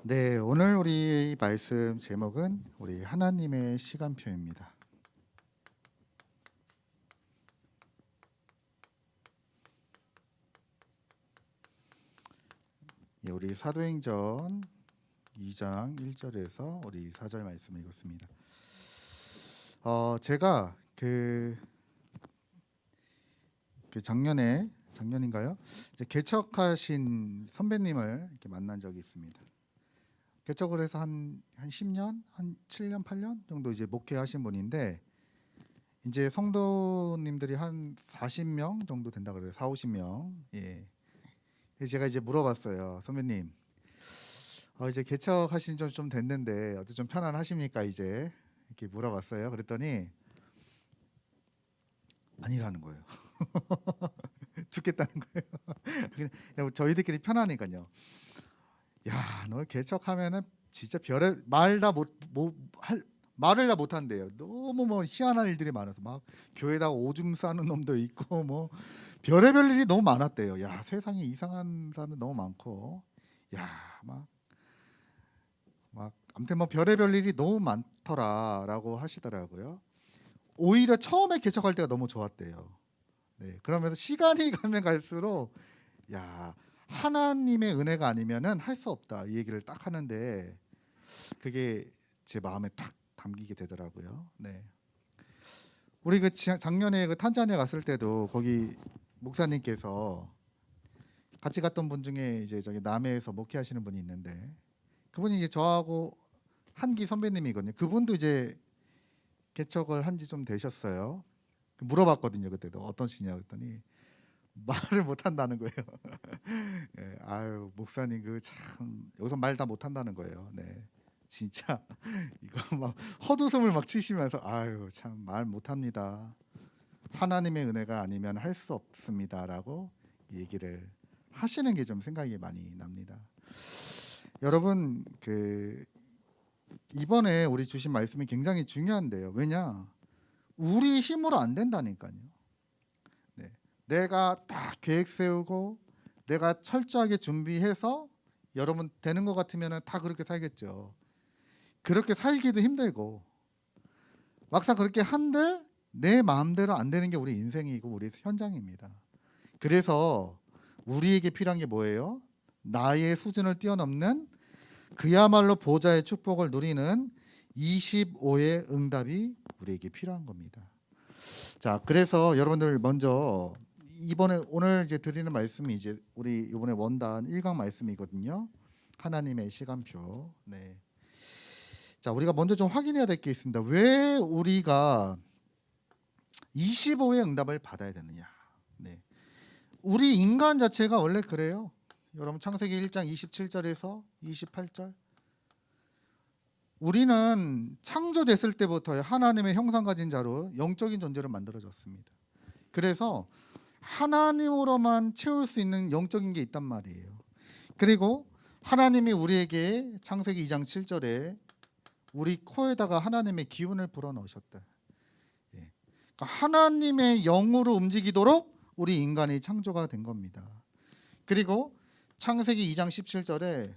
네, 오늘 우리 말씀 제목은 우리 하나님의 시간표입니다. 예, 우리 사도행전 2장 1절에서 우리 4절 말씀 읽었습니다. 제가 작년인가요? 이제 개척하신 선배님을 이렇게 만난 적이 있습니다. 개척을 해서 한 10년, 한 7년, 8년 정도 이제 목회하신 분인데 이제 성도님들이 한 40명 정도 된다 그래요. 4, 50명. 예. 그래서 제가 이제 물어봤어요. 선배님, 이제 개척하신 좀 됐는데 어때 좀 편안하십니까 이제? 이렇게 물어봤어요. 그랬더니 아니라는 거예요. 죽겠다는 거예요. 그냥 저희들끼리 편하니까요. 야, 너 개척하면은 진짜 별의 말을 다 못한대요. 너무 뭐 희한한 일들이 많아서 막 교회다가 오줌 싸는 놈도 있고 뭐 별의별 일이 너무 많았대요. 야, 세상에 이상한 사람들 너무 많고, 야, 막 아무튼 뭐 별의별 일이 너무 많더라라고 하시더라고요. 오히려 처음에 개척할 때가 너무 좋았대요. 네, 그러면서 시간이 가면 갈수록 야, 하나님의 은혜가 아니면은 할 수 없다 이 얘기를 딱 하는데 그게 제 마음에 탁 담기게 되더라고요. 네, 우리 작년에 탄자니아 갔을 때도 거기 목사님께서 같이 갔던 분 중에 이제 저기 남해에서 목회하시는 분이 있는데 그분이 이제 저하고 한기 선배님이거든요. 그분도 이제 개척을 한 지 좀 되셨어요. 물어봤거든요. 그때도 어떤 시냐 그랬더니 말을 못 한다는 거예요. 예, 아유 목사님 그 참 여기서 말 다 못 한다는 거예요. 네, 진짜 이거 막 헛웃음을 막 치시면서 아유 참 말 못 합니다. 하나님의 은혜가 아니면 할 수 없습니다라고 얘기를 하시는 게 좀 생각이 많이 납니다. 여러분 이번에 우리 주신 말씀이 굉장히 중요한데요. 왜냐? 우리 힘으로 안 된다니까요. 네. 내가 딱 계획 세우고 내가 철저하게 준비해서 여러분 되는 것 같으면 다 그렇게 살겠죠. 그렇게 살기도 힘들고 막상 그렇게 한들 내 마음대로 안 되는 게 우리 인생이고 우리 현장입니다. 그래서 우리에게 필요한 게 뭐예요? 나의 수준을 뛰어넘는 그야말로 보좌의 축복을 누리는 25의 응답이 우리에게 필요한 겁니다. 자, 그래서 여러분들 먼저 오늘 이제 드리는 말씀이 이제 우리 이번에 원단 1강 말씀이거든요. 하나님의 시간표. 네. 자, 우리가 먼저 좀 확인해야 될 게 있습니다. 왜 우리가 25의 응답을 받아야 되느냐? 네. 우리 인간 자체가 원래 그래요. 여러분 창세기 1장 27절에서 28절. 우리는 창조됐을 때부터 하나님의 형상 가진 자로 영적인 존재로 만들어졌습니다. 그래서 하나님으로만 채울 수 있는 영적인 게 있단 말이에요. 그리고 하나님이 우리에게 창세기 2장 7절에 우리 코에다가 하나님의 기운을 불어넣으셨다. 그러니까 하나님의 영으로 움직이도록 우리 인간이 창조가 된 겁니다. 그리고 창세기 2장 17절에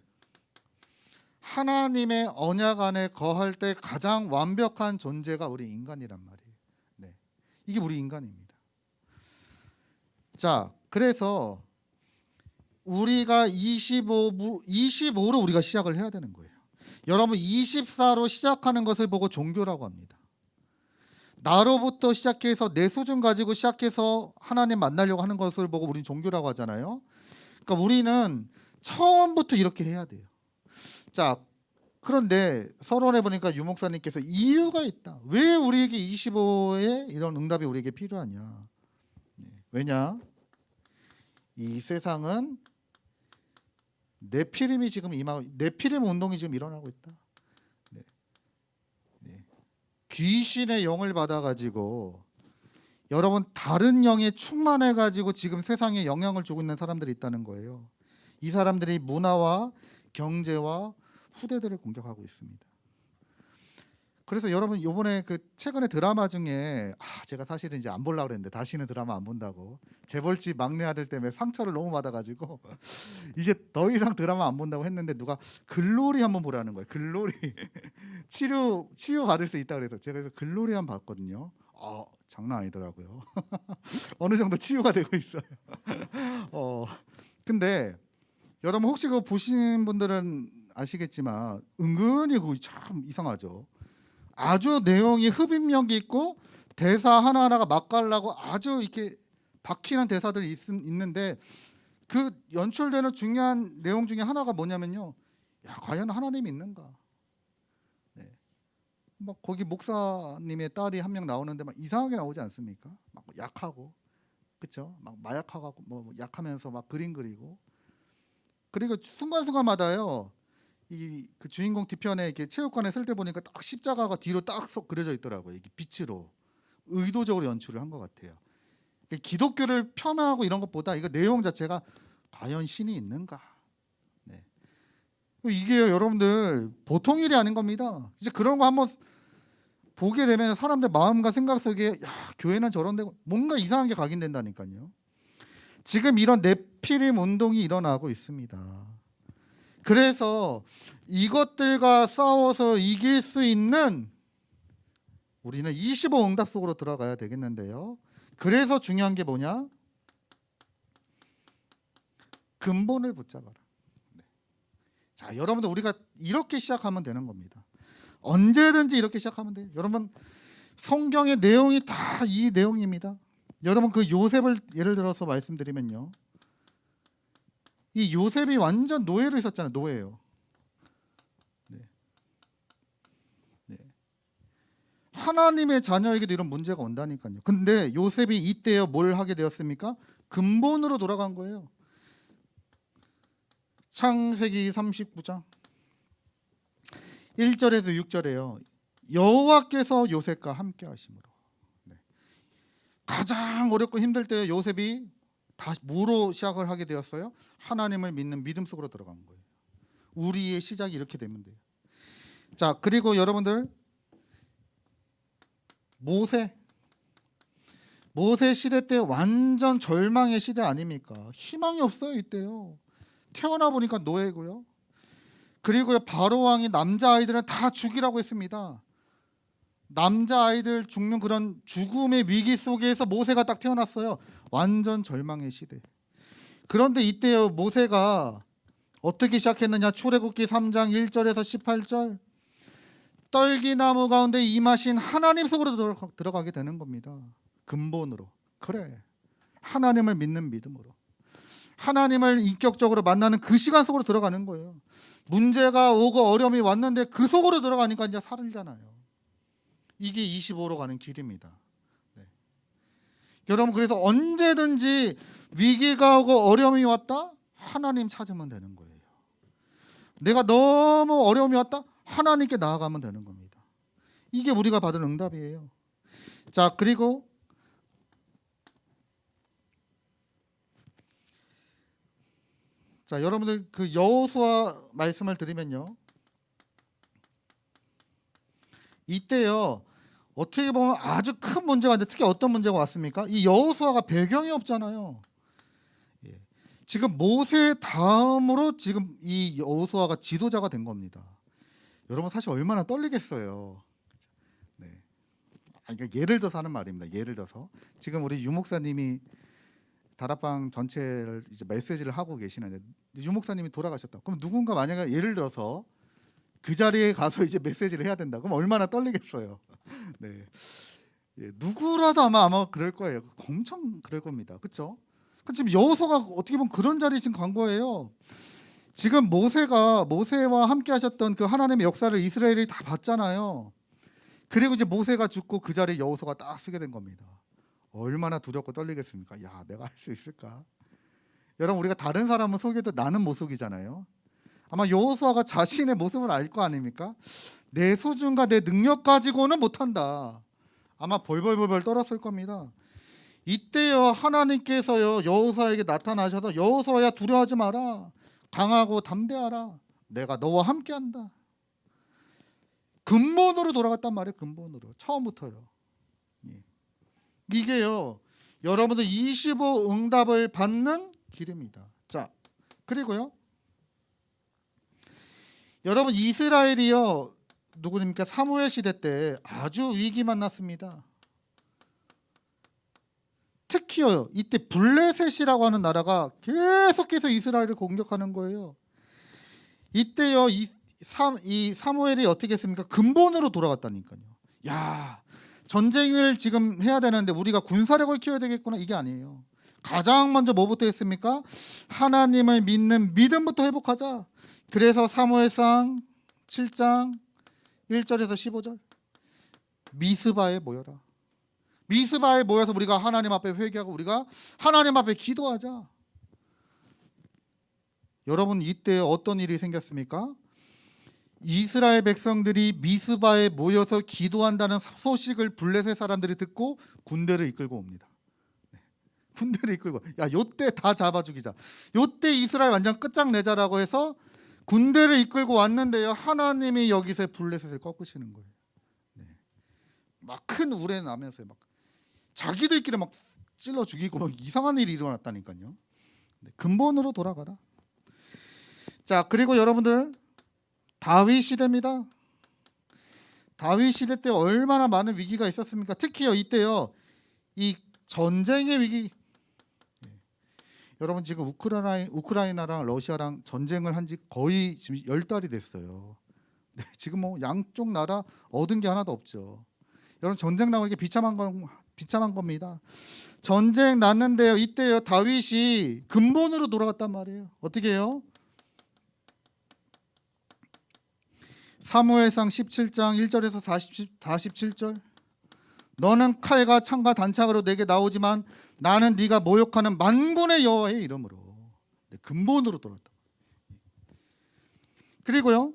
하나님의 언약 안에 거할 때 가장 완벽한 존재가 우리 인간이란 말이에요. 네, 이게 우리 인간입니다. 자, 그래서 우리가 25로 우리가 시작을 해야 되는 거예요. 여러분 24로 시작하는 것을 보고 종교라고 합니다. 나로부터 시작해서 내 수준 가지고 시작해서 하나님 만나려고 하는 것을 보고 우리는 종교라고 하잖아요. 그러니까 우리는 처음부터 이렇게 해야 돼요. 자, 그런데 서론에 보니까 유 목사님께서 이유가 있다. 왜 우리에게 25의 이런 응답이 우리에게 필요하냐? 왜냐? 이 세상은 네피림이 지금 네피림 운동이 지금 일어나고 있다. 네. 네. 귀신의 영을 받아가지고 여러분 다른 영에 충만해가지고 지금 세상에 영향을 주고 있는 사람들이 있다는 거예요. 이 사람들이 문화와 경제와 후대들을 공격하고 있습니다. 그래서 여러분 요번에 그 최근에 드라마 중에 제가 사실은 이제 안 보려고 그랬는데 다시는 드라마 안 본다고 재벌집 막내 아들 때문에 상처를 너무 받아가지고 이제 더 이상 드라마 안 본다고 했는데 누가 글로리 한번 보라는 거예요. 글로리 치유 받을 수 있다 그래서 제가 그래서 글로리 한번 봤거든요. 장난 아니더라고요. 어느 정도 치유가 되고 있어요. 근데 여러분 혹시 그거 보신 분들은 아시겠지만 은근히 그거 참 이상하죠. 아주 내용이 흡입력이 있고 대사 하나하나가 맛깔나고 아주 이렇게 박히는 대사들이 있는데 그 연출되는 중요한 내용 중에 하나가 뭐냐면요. 과연 하나님이 있는가? 네. 막 거기 목사님의 딸이 한 명 나오는데 막 이상하게 나오지 않습니까? 막 약하고, 그렇죠? 막 마약하고 뭐 약하면서 막 그림 그리고, 그리고 순간순간마다요. 그 주인공 뒤편에 이렇게 체육관에 쓸 때 보니까 딱 십자가가 뒤로 딱 그려져 있더라고요. 이게 빛으로 의도적으로 연출을 한 것 같아요. 기독교를 폄하하고 이런 것보다 이거 내용 자체가 과연 신이 있는가? 네. 이게 여러분들 보통 일이 아닌 겁니다. 이제 그런 거 한번 보게 되면 사람들 마음과 생각 속에 교회는 저런데 뭔가 이상한 게 각인된다니까요. 지금 이런 네피림 운동이 일어나고 있습니다. 그래서 이것들과 싸워서 이길 수 있는 우리는 25응답 속으로 들어가야 되겠는데요. 그래서 중요한 게 뭐냐? 근본을 붙잡아라. 네. 자, 여러분들 우리가 이렇게 시작하면 되는 겁니다. 언제든지 이렇게 시작하면 돼요. 여러분 성경의 내용이 다 이 내용입니다. 여러분 그 요셉을 예를 들어서 말씀드리면요. 이 요셉이 완전 노예로 있었잖아요. 노예예요. 네. 네. 하나님의 자녀에게도 이런 문제가 온다니까요. 근데 요셉이 이때요 뭘 하게 되었습니까? 근본으로 돌아간 거예요. 창세기 39장 1절에서 6절에요. 여호와께서 요셉과 함께 하심으로. 네. 가장 어렵고 힘들 때 요셉이 다시 뭐로 시작을 하게 되었어요? 하나님을 믿는 믿음 속으로 들어간 거예요. 우리의 시작이 이렇게 되면 돼요. 자, 그리고 여러분들 모세 시대 때 완전 절망의 시대 아닙니까? 희망이 없어요 이때요. 태어나 보니까 노예고요. 그리고 바로 왕이 남자 아이들은 다 죽이라고 했습니다. 남자 아이들 죽는 그런 죽음의 위기 속에서 모세가 딱 태어났어요. 완전 절망의 시대. 그런데 이때요 모세가 어떻게 시작했느냐? 출애굽기 3장 1절에서 18절 떨기나무 가운데 임하신 하나님 속으로 들어가게 되는 겁니다. 근본으로. 그래. 하나님을 믿는 믿음으로. 하나님을 인격적으로 만나는 그 시간 속으로 들어가는 거예요. 문제가 오고 어려움이 왔는데 그 속으로 들어가니까 이제 살잖아요. 이게 25로 가는 길입니다. 네. 여러분 그래서 언제든지 위기가 오고 어려움이 왔다? 하나님 찾으면 되는 거예요. 내가 너무 어려움이 왔다? 하나님께 나아가면 되는 겁니다. 이게 우리가 받은 응답이에요. 자, 그리고 자, 여러분들 그 여호수아 말씀을 드리면요. 이때요. 어떻게 보면 아주 큰 문제가 왔는데 특히 어떤 문제가 왔습니까? 이 여호수아가 배경이 없잖아요. 예. 지금 모세 다음으로 지금 이 여호수아가 지도자가 된 겁니다. 여러분 사실 얼마나 떨리겠어요. 네. 그러니까 예를 들어서 하는 말입니다. 예를 들어서 지금 우리 유 목사님이 다락방 전체를 이제 메시지를 하고 계시는데 유 목사님이 돌아가셨다. 그럼 누군가 만약에 예를 들어서 그 자리에 가서 이제 메시지를 해야 된다. 그럼 얼마나 떨리겠어요. 네, 예, 누구라도 아마 그럴 거예요. 엄청 그럴 겁니다. 그렇죠? 지금 여호수아가 어떻게 보면 그런 자리에 지금 간 거예요. 지금 모세와 함께 하셨던 그 하나님의 역사를 이스라엘이 다 봤잖아요. 그리고 이제 모세가 죽고 그 자리에 여호수아가 딱 쓰게 된 겁니다. 얼마나 두렵고 떨리겠습니까? 야, 내가 할 수 있을까? 여러분 우리가 다른 사람은 속여도 나는 못 속이잖아요. 아마 여호수아가 자신의 모습을 알 거 아닙니까? 내 수준과 내 능력 가지고는 못한다. 아마 벌벌벌 떨었을 겁니다. 이때요 하나님께서요 여호수아에게 나타나셔서 여호수아야 두려워하지 마라. 강하고 담대하라. 내가 너와 함께한다. 근본으로 돌아갔단 말이에요. 근본으로. 처음부터요. 예. 이게요. 여러분들 25 응답을 받는 길입니다. 자, 그리고요. 여러분 이스라엘이요. 누구입니까? 사무엘 시대 때 아주 위기 만났습니다. 특히요. 이때 블레셋이라고 하는 나라가 계속해서 이스라엘을 공격하는 거예요. 이때요. 이 사무엘이 어떻게 했습니까? 근본으로 돌아갔다니까요. 야, 전쟁을 지금 해야 되는데 우리가 군사력을 키워야 되겠구나. 이게 아니에요. 가장 먼저 뭐부터 했습니까? 하나님을 믿는 믿음부터 회복하자. 그래서 사무엘상 7장 1절에서 15절 미스바에 모여라. 미스바에 모여서 우리가 하나님 앞에 회개하고 우리가 하나님 앞에 기도하자. 여러분 이때 어떤 일이 생겼습니까? 이스라엘 백성들이 미스바에 모여서 기도한다는 소식을 블레셋 사람들이 듣고 군대를 이끌고 옵니다. 군대를 이끌고 야 요때 다 잡아 죽이자. 요때 이스라엘 완전 끝장내자라고 해서 군대를 이끌고 왔는데요. 하나님이 여기서 블레셋을 꺾으시는 거예요. 네. 막 큰 우레 나면서 막 자기들끼리 막 찔러 죽이고 막 이상한 일이 일어났다니까요. 네. 근본으로 돌아가라. 자, 그리고 여러분들 다윗 시대입니다. 다윗 시대 때 얼마나 많은 위기가 있었습니까? 특히요 이때요 이 전쟁의 위기. 여러분 지금 우크라이나랑 러시아랑 전쟁을 한 지 거의 지금 10달이 됐어요. 네, 지금 뭐 양쪽 나라 얻은 게 하나도 없죠. 여러분 전쟁 나오는 게 비참한 겁니다. 전쟁 났는데요. 이때요 다윗이 근본으로 돌아갔단 말이에요. 어떻게 해요? 사무엘상 17장 1절에서 47절 너는 칼과 창과 단창으로 내게 나오지만 나는 네가 모욕하는 만군의 여호와의 이름으로. 네, 근본으로 돌아왔다. 그리고요.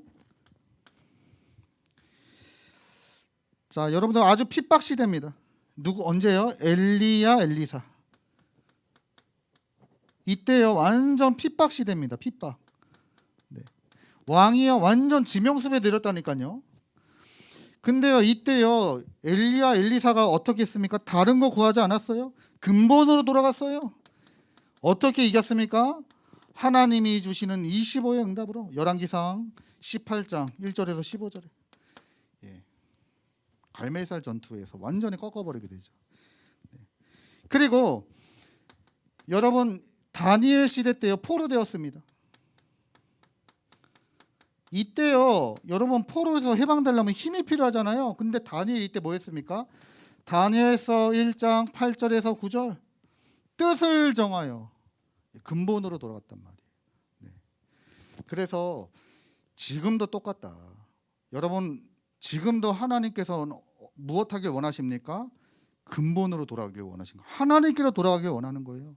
자, 여러분들 아주 핍박 시대입니다. 언제요? 엘리야 엘리사. 이때요 완전 핍박 시대입니다. 핍박. 네. 왕이요 완전 지명수배 내렸다니까요. 근데요 이때요 엘리야 엘리사가 어떻게 했습니까? 다른 거 구하지 않았어요. 근본으로 돌아갔어요. 어떻게 이겼습니까? 하나님이 주시는 25의 응답으로. 열왕기상 18장 1절에서 15절에 예. 갈멜살 전투에서 완전히 꺾어버리게 되죠. 네. 그리고 여러분 다니엘 시대 때요 포로되었습니다. 이때요 여러분 포로에서 해방되려면 힘이 필요하잖아요. 근데 다니엘 이때 뭐 했습니까? 다니엘서 1장 8절에서 9절 뜻을 정하여 근본으로 돌아갔단 말이에요. 네. 그래서 지금도 똑같다. 여러분 지금도 하나님께서 무엇하길 원하십니까? 근본으로 돌아가길 원하십니까? 하나님께로 돌아가길 원하는 거예요.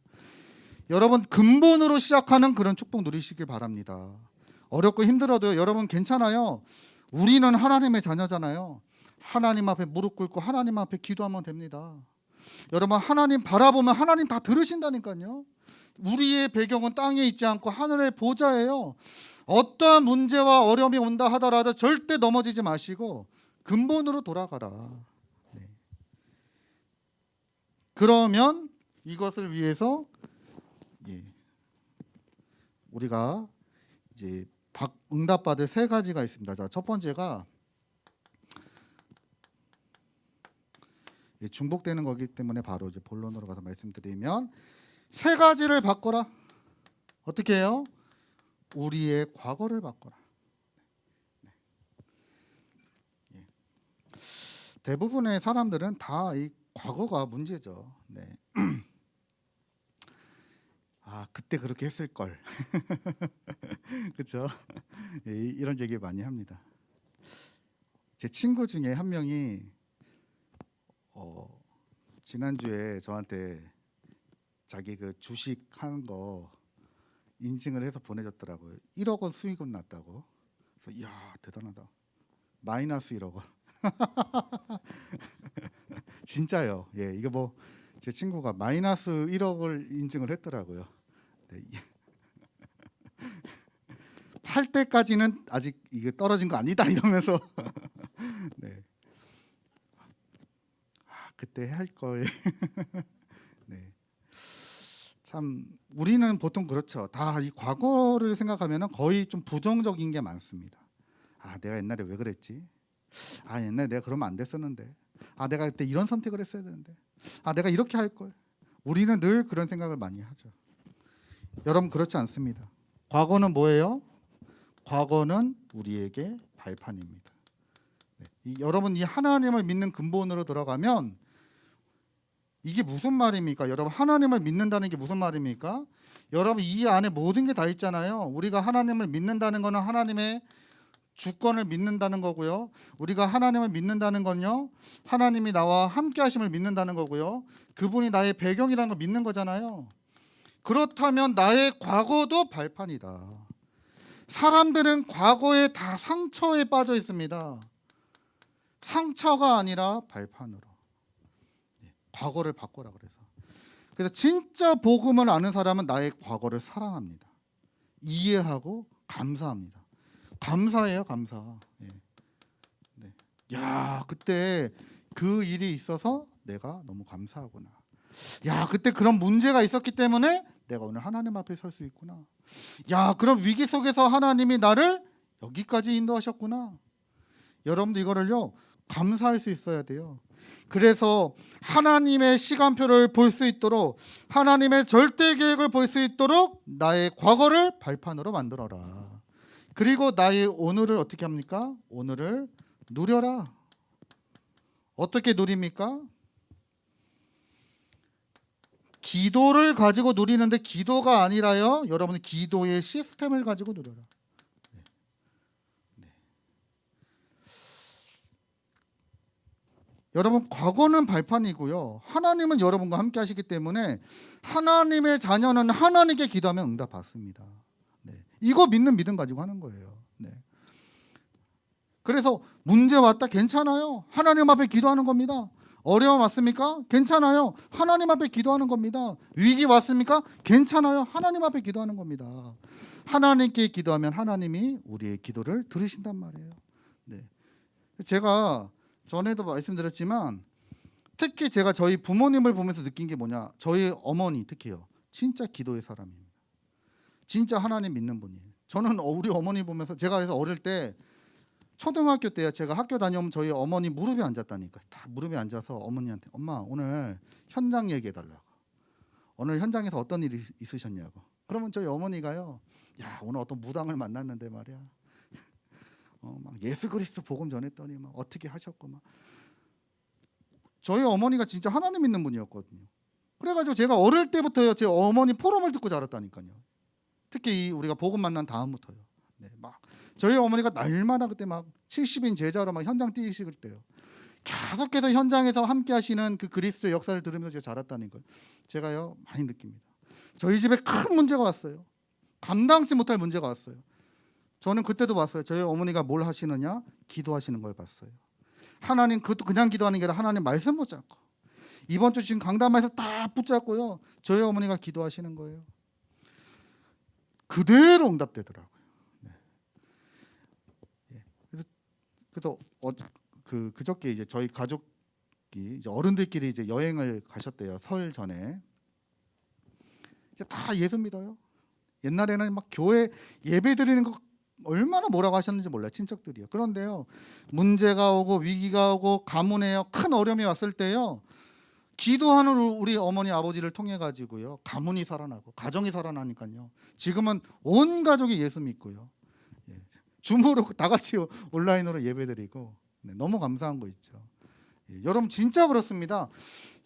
여러분 근본으로 시작하는 그런 축복 누리시길 바랍니다. 어렵고 힘들어도 여러분 괜찮아요. 우리는 하나님의 자녀잖아요. 하나님 앞에 무릎 꿇고 하나님 앞에 기도하면 됩니다. 여러분 하나님 바라보면 하나님 다 들으신다니까요. 우리의 배경은 땅에 있지 않고 하늘의 보좌예요. 어떠한 문제와 어려움이 온다 하더라도 절대 넘어지지 마시고 근본으로 돌아가라. 네. 그러면 이것을 위해서 우리가 이제 응답받을 세 가지가 있습니다. 자, 첫 번째가 중복되는 거기 때문에 바로 이제 본론으로 가서 말씀드리면 세 가지를 바꿔라. 어떻게 해요? 우리의 과거를 바꿔라. 네. 예. 대부분의 사람들은 다 이 과거가 문제죠. 네. 아 그때 그렇게 했을 걸. 그렇죠? 예, 이런 얘기 많이 합니다. 제 친구 중에 한 명이 지난주에 저한테 자기 그 주식 하는 거 인증을 해서 보내줬더라고요. 1억 원 수익은 났다고. 그래서 이야 대단하다. 마이너스 1억 원. 진짜요. 예, 이거 뭐 제 친구가 마이너스 1억을 인증을 했더라고요. 네. 팔 때까지는 아직 이게 떨어진 거 아니다 이러면서 네. 그때 할 걸. 네. 참 우리는 보통 그렇죠. 다 이 과거를 생각하면은 거의 좀 부정적인 게 많습니다. 내가 옛날에 왜 그랬지? 옛날에 내가 그러면 안 됐었는데. 내가 그때 이런 선택을 했어야 되는데. 내가 이렇게 할 걸. 우리는 늘 그런 생각을 많이 하죠. 여러분 그렇지 않습니다. 과거는 뭐예요? 과거는 우리에게 발판입니다. 여러분 이 하나님을 믿는 근본으로 들어가면 이게 무슨 말입니까? 여러분 하나님을 믿는다는 게 무슨 말입니까? 여러분 이 안에 모든 게 다 있잖아요. 우리가 하나님을 믿는다는 거는 하나님의 주권을 믿는다는 거고요. 우리가 하나님을 믿는다는 건요. 하나님이 나와 함께 하심을 믿는다는 거고요. 그분이 나의 배경이라는 걸 믿는 거잖아요. 그렇다면 나의 과거도 발판이다. 사람들은 과거에 다 상처에 빠져 있습니다. 상처가 아니라 발판으로. 과거를 바꿔라 그래서 진짜 복음을 아는 사람은 나의 과거를 사랑합니다. 이해하고 감사합니다. 감사해요, 감사. 네. 야, 그때 그 일이 있어서 내가 너무 감사하구나. 야, 그때 그런 문제가 있었기 때문에 내가 오늘 하나님 앞에 설 수 있구나. 야, 그런 위기 속에서 하나님이 나를 여기까지 인도하셨구나. 여러분도 이거를요 감사할 수 있어야 돼요. 그래서 하나님의 시간표를 볼 수 있도록, 하나님의 절대 계획을 볼 수 있도록 나의 과거를 발판으로 만들어라. 그리고 나의 오늘을 어떻게 합니까? 오늘을 누려라. 어떻게 누립니까? 기도를 가지고 누리는데 기도가 아니라요. 여러분 기도의 시스템을 가지고 누려라. 여러분 과거는 발판이고요. 하나님은 여러분과 함께 하시기 때문에 하나님의 자녀는 하나님께 기도하면 응답 받습니다. 이거 믿는 믿음 가지고 하는 거예요. 그래서 문제 왔다 괜찮아요. 하나님 앞에 기도하는 겁니다. 어려움 왔습니까? 괜찮아요. 하나님 앞에 기도하는 겁니다. 위기 왔습니까? 괜찮아요. 하나님 앞에 기도하는 겁니다. 하나님께 기도하면 하나님이 우리의 기도를 들으신단 말이에요. 제가 전에도 말씀드렸지만 특히 제가 저희 부모님을 보면서 느낀 게 뭐냐, 저희 어머니 특히요, 진짜 기도의 사람입니다. 진짜 하나님 믿는 분이에요. 저는 우리 어머니 보면서, 제가 그래서 어릴 때 초등학교 때요, 제가 학교 다녀오면 저희 어머니 무릎에 앉았다니까. 다 무릎에 앉아서 어머니한테 엄마 오늘 현장 얘기해 달라고, 오늘 현장에서 어떤 일이 있으셨냐고. 그러면 저희 어머니가요, 야 오늘 어떤 무당을 만났는데 말이야, 막 예수 그리스도 복음 전했더니 막 어떻게 하셨고 막. 저희 어머니가 진짜 하나님 믿는 분이었거든요. 그래가지고 제가 어릴 때부터요 제 어머니 포럼을 듣고 자랐다니까요. 특히 우리가 복음 만난 다음부터요. 막 저희 어머니가 날마다 그때 막 70인 제자로 막 현장 뛰시길 때요, 계속해서 현장에서 함께 하시는 그 그리스도의 역사를 들으면서 제가 자랐다니까요. 제가요 많이 느낍니다. 저희 집에 큰 문제가 왔어요. 감당치 못할 문제가 왔어요. 저는 그때도 봤어요. 저희 어머니가 뭘 하시느냐, 기도하시는 걸 봤어요. 하나님, 그것도 그냥 기도하는 게 아니라 하나님 말씀 붙잡고, 이번 주 지금 강단말씀 딱 붙잡고요 저희 어머니가 기도하시는 거예요. 그대로 응답되더라고요. 그래서 그저께 이제 저희 가족이 이제 어른들끼리 이제 여행을 가셨대요. 설 전에. 다 예수 믿어요. 옛날에는 막 교회 예배 드리는 거 얼마나 뭐라고 하셨는지 몰라요, 친척들이요. 그런데요 문제가 오고 위기가 오고 가문에요 큰 어려움이 왔을 때요, 기도하는 우리 어머니 아버지를 통해 가지고요 가문이 살아나고 가정이 살아나니까요 지금은 온 가족이 예수 믿고요 줌으로 다 같이 온라인으로 예배드리고, 너무 감사한 거 있죠. 여러분 진짜 그렇습니다.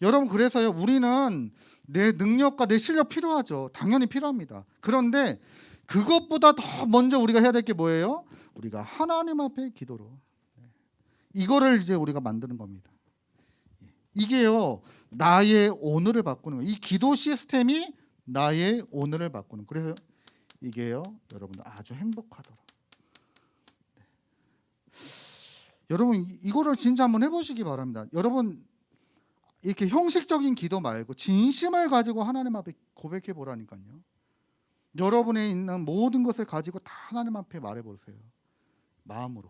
여러분 그래서요 우리는 내 능력과 내 실력 필요하죠. 당연히 필요합니다. 그런데 그것보다 더 먼저 우리가 해야 될 게 뭐예요? 우리가 하나님 앞에 기도로, 이거를 이제 우리가 만드는 겁니다. 이게요 나의 오늘을 바꾸는 거예요. 이 기도 시스템이 나의 오늘을 바꾸는. 그래서 이게요 여러분들 아주 행복하더라. 여러분 이거를 진짜 한번 해보시기 바랍니다. 여러분 이렇게 형식적인 기도 말고 진심을 가지고 하나님 앞에 고백해 보라니까요. 여러분에 있는 모든 것을 가지고 다 하나님 앞에 말해보세요. 마음으로.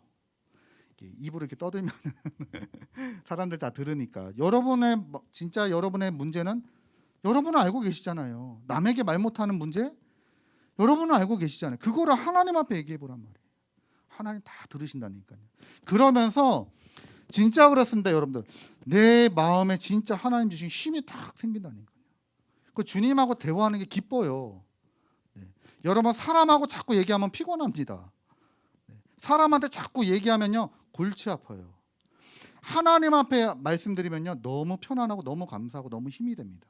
입으로 이렇게 떠들면 사람들 다 들으니까 여러분의 진짜 여러분의 문제는 여러분은 알고 계시잖아요. 남에게 말 못하는 문제 여러분은 알고 계시잖아요. 그거를 하나님 앞에 얘기해 보란 말이에요. 하나님 다 들으신다니까요. 그러면서 진짜 그렇습니다, 여러분들. 내 마음에 진짜 하나님 주신 힘이 딱 생긴다니까요. 그 주님하고 대화하는 게 기뻐요. 네. 여러분 사람하고 자꾸 얘기하면 피곤합니다. 네. 사람한테 자꾸 얘기하면요 골치 아파요. 하나님 앞에 말씀드리면요 너무 편안하고 너무 감사하고 너무 힘이 됩니다.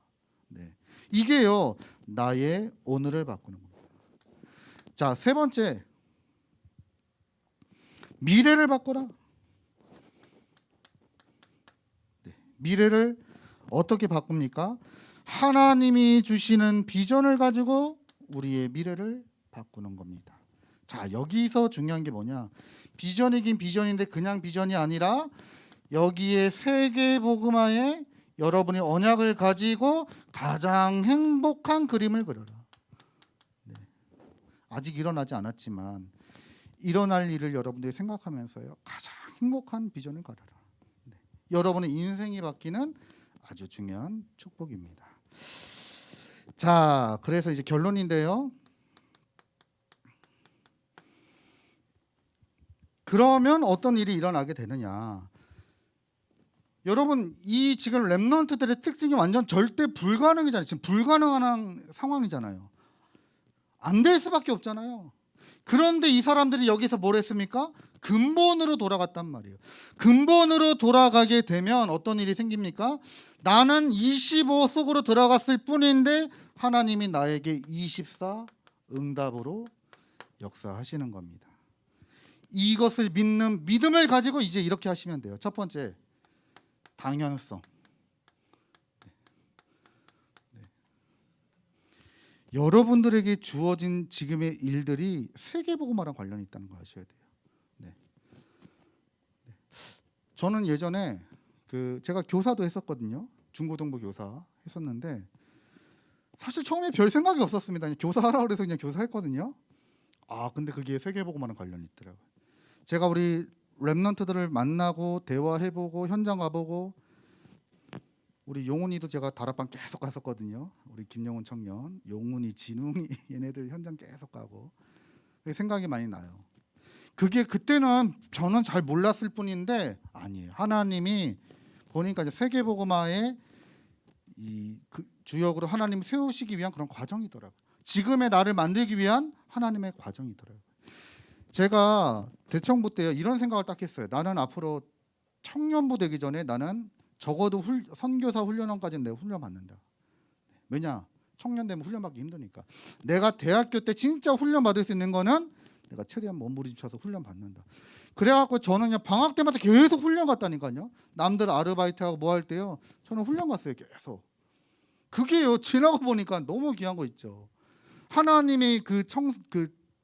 네. 이게요 나의 오늘을 바꾸는 겁니다. 자, 세 번째, 미래를 바꿔라. 네. 미래를 어떻게 바꿉니까? 하나님이 주시는 비전을 가지고 우리의 미래를 바꾸는 겁니다. 자, 여기서 중요한 게 뭐냐? 비전이긴 비전인데 그냥 비전이 아니라 여기에 세계 복음화에 여러분이 언약을 가지고 가장 행복한 그림을 그려라. 네. 아직 일어나지 않았지만 일어날 일을 여러분들이 생각하면서요 가장 행복한 비전을 가려라. 네. 여러분의 인생이 바뀌는 아주 중요한 축복입니다. 자, 그래서 이제 결론인데요. 그러면 어떤 일이 일어나게 되느냐? 여러분 이 지금 렘넌트들의 특징이 완전 절대 불가능이잖아요. 지금 불가능한 상황이잖아요. 안 될 수밖에 없잖아요. 그런데 이 사람들이 여기서 뭘 했습니까? 근본으로 돌아갔단 말이에요. 근본으로 돌아가게 되면 어떤 일이 생깁니까? 나는 25 속으로 들어갔을 뿐인데 하나님이 나에게 24 응답으로 역사하시는 겁니다. 이것을 믿는 믿음을 가지고 이제 이렇게 하시면 돼요. 첫 번째, 당연성. 네. 여러분들에게 주어진 지금의 일들이 세계복음화랑 관련이 있다는 거 아셔야 돼요. 네. 네. 저는 예전에 제가 교사도 했었거든요. 중고등부 교사 했었는데 사실 처음에 별 생각이 없었습니다. 그냥 교사하라고 그래서 그냥 교사했거든요. 근데 그게 세계복음화랑 관련이 있더라고요. 제가 우리 렘넌트들을 만나고 대화해보고 현장 가보고 우리 용훈이도 제가 다락방 계속 갔었거든요. 우리 김용훈 청년, 용훈이, 진웅이 얘네들 현장 계속 가고 생각이 많이 나요. 그게 그때는 저는 잘 몰랐을 뿐인데 아니에요. 하나님이 보니까 이제 세계복음화의 주역으로 하나님이 세우시기 위한 그런 과정이더라고요. 지금의 나를 만들기 위한 하나님의 과정이더라고요. 제가 대청부 때요 이런 생각을 딱 했어요. 나는 앞으로 청년부 되기 전에 나는 적어도 선교사 훈련원까지는 내가 훈련 받는다. 왜냐? 청년 되면 훈련 받기 힘드니까. 내가 대학교 때 진짜 훈련 받을 수 있는 거는 내가 최대한 몸부림쳐서 훈련 받는다. 그래갖고 저는 그냥 방학 때마다 계속 훈련 갔다니까요. 남들 아르바이트하고 뭐 할 때요 저는 훈련 갔어요 계속. 그게요 지나고 보니까 너무 귀한 거 있죠. 하나님이 그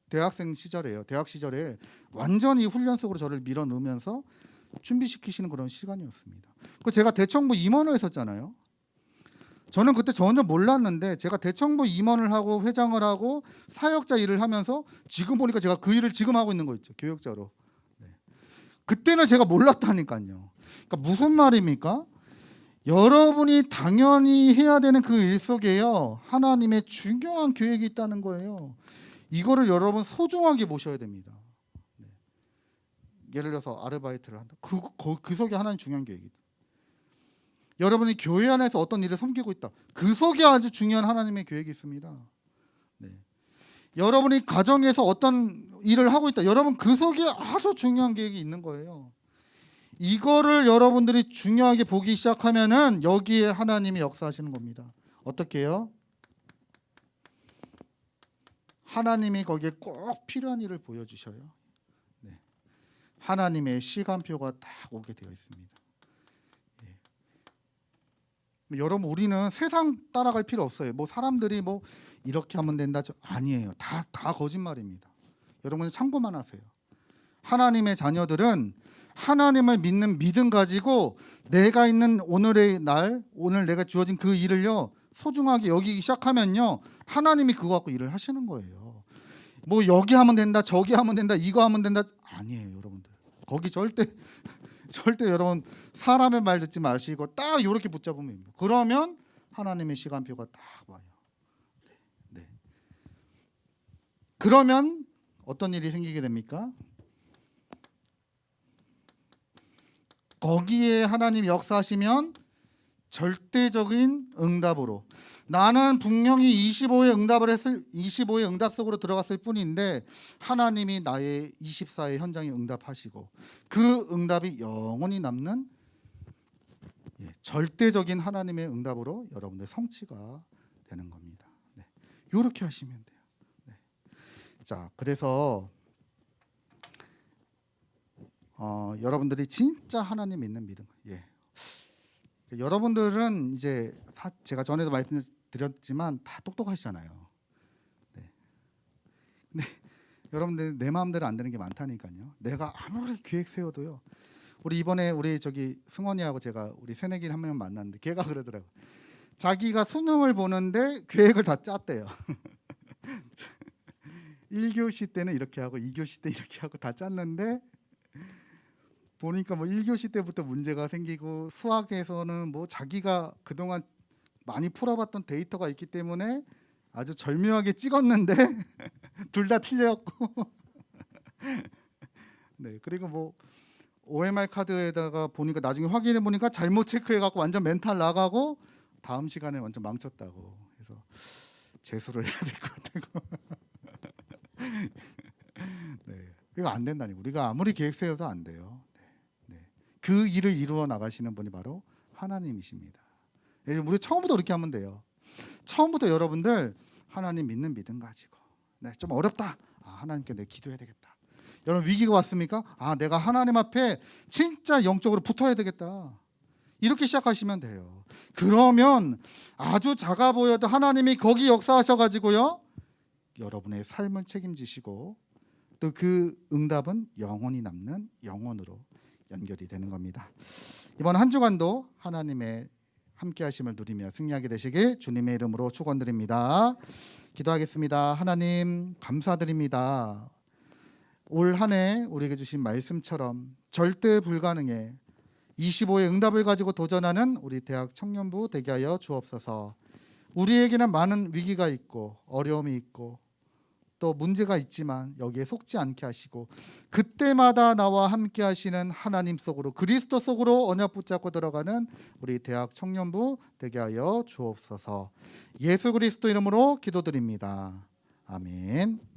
대학생 시절에요. 대학 시절에 완전히 훈련 속으로 저를 밀어 넣으면서 준비시키시는 그런 시간이었습니다. 그 제가 대청부 임원을 했었잖아요. 저는 그때 전혀 몰랐는데 제가 대청부 임원을 하고 회장을 하고 사역자 일을 하면서 지금 보니까 제가 그 일을 지금 하고 있는 거 있죠. 교역자로. 네. 그때는 제가 몰랐다니까요. 그러니까 무슨 말입니까? 여러분이 당연히 해야 되는 그 일 속에요 하나님의 중요한 계획이 있다는 거예요. 이거를 여러분 소중하게 보셔야 됩니다. 네. 예를 들어서 아르바이트를 한다. 그 속에 하나님 중요한 계획이 있다. 여러분이 교회 안에서 어떤 일을 섬기고 있다. 그 속에 아주 중요한 하나님의 계획이 있습니다. 네. 여러분이 가정에서 어떤 일을 하고 있다. 여러분 그 속에 아주 중요한 계획이 있는 거예요. 이거를 여러분들이 중요하게 보기 시작하면은 여기에 하나님이 역사하시는 겁니다. 어떻게 해요? 하나님이 거기에 꼭 필요한 일을 보여주셔요. 네. 하나님의 시간표가 딱 오게 되어 있습니다. 네. 여러분 우리는 세상 따라갈 필요 없어요. 뭐 사람들이 뭐 이렇게 하면 된다 아니에요. 다 거짓말입니다. 여러분 참고만 하세요. 하나님의 자녀들은 하나님을 믿는 믿음 가지고 내가 있는 오늘의 날, 오늘 내가 주어진 그 일을요 소중하게 여기기 시작하면요 하나님이 그거 갖고 일을 하시는 거예요. 뭐 여기 하면 된다, 저기 하면 된다, 이거 하면 된다 아니에요, 여러분들. 거기 절대 여러분 사람의 말 듣지 마시고 딱 이렇게 붙잡으면 됩니다. 그러면 하나님의 시간표가 딱 와요. 네. 그러면 어떤 일이 생기게 됩니까? 거기에 하나님이 역사하시면 절대적인 응답으로, 나는 분명히 25의 응답 속으로 들어갔을 뿐인데 하나님이 나의 24의 현장에 응답하시고 그 응답이 영원히 남는 절대적인 하나님의 응답으로 여러분들 성취가 되는 겁니다. 네. 이렇게 하시면 돼요. 네. 자, 그래서 여러분들이 진짜 하나님 믿는 믿음. 여러분들은 이제 제가 전에도 말씀드렸지만 다 똑똑하시잖아요. 네. 근데 여러분들 내 마음대로 안 되는 게 많다니까요. 내가 아무리 계획 세워도요. 우리 이번에 우리 저기 승원이하고 제가 우리 새내기 한 명 만났는데 걔가 그러더라고. 자기가 수능을 보는데 계획을 다 짰대요. 1교시 때는 이렇게 하고 2교시 때 이렇게 하고 다 짰는데 보니까 뭐 1교시 때부터 문제가 생기고 수학에서는 뭐 자기가 그동안 많이 풀어봤던 데이터가 있기 때문에 아주 절묘하게 찍었는데 둘 다 틀렸고 네, 그리고 뭐 OMR 카드에다가 보니까 나중에 확인해 보니까 잘못 체크해 갖고 완전 멘탈 나가고 다음 시간에 완전 망쳤다고. 그래서 재수를 해야 될 것 같다고. 네, 이거 안 된다니. 우리가 아무리 계획 세워도 안 돼요. 네. 그 일을 이루어 나가시는 분이 바로 하나님이십니다. 우리 처음부터 그렇게 하면 돼요. 처음부터 여러분들 하나님 믿는 믿음 가지고, 네, 좀 어렵다. 하나님께 내 기도해야 되겠다. 여러분 위기가 왔습니까? 내가 하나님 앞에 진짜 영적으로 붙어야 되겠다. 이렇게 시작하시면 돼요. 그러면 아주 작아 보여도 하나님이 거기 역사하셔가지고요, 여러분의 삶을 책임지시고 또 그 응답은 영원히 남는 영원으로 연결이 되는 겁니다. 이번 한 주간도 하나님의 함께 하심을 누리며 승리하게 되시길 주님의 이름으로 축원드립니다. 기도하겠습니다. 하나님 감사드립니다. 올 한 해 우리에게 주신 말씀처럼 절대 불가능해 25의 응답을 가지고 도전하는 우리 대학 청년부 되게 하여 주옵소서. 우리에게는 많은 위기가 있고 어려움이 있고 또 문제가 있지만 여기에 속지 않게 하시고 그때마다 나와 함께 하시는 하나님 속으로, 그리스도 속으로 언약 붙잡고 들어가는 우리 대학 청년부 되게 하여 주옵소서. 예수 그리스도 이름으로 기도드립니다. 아멘.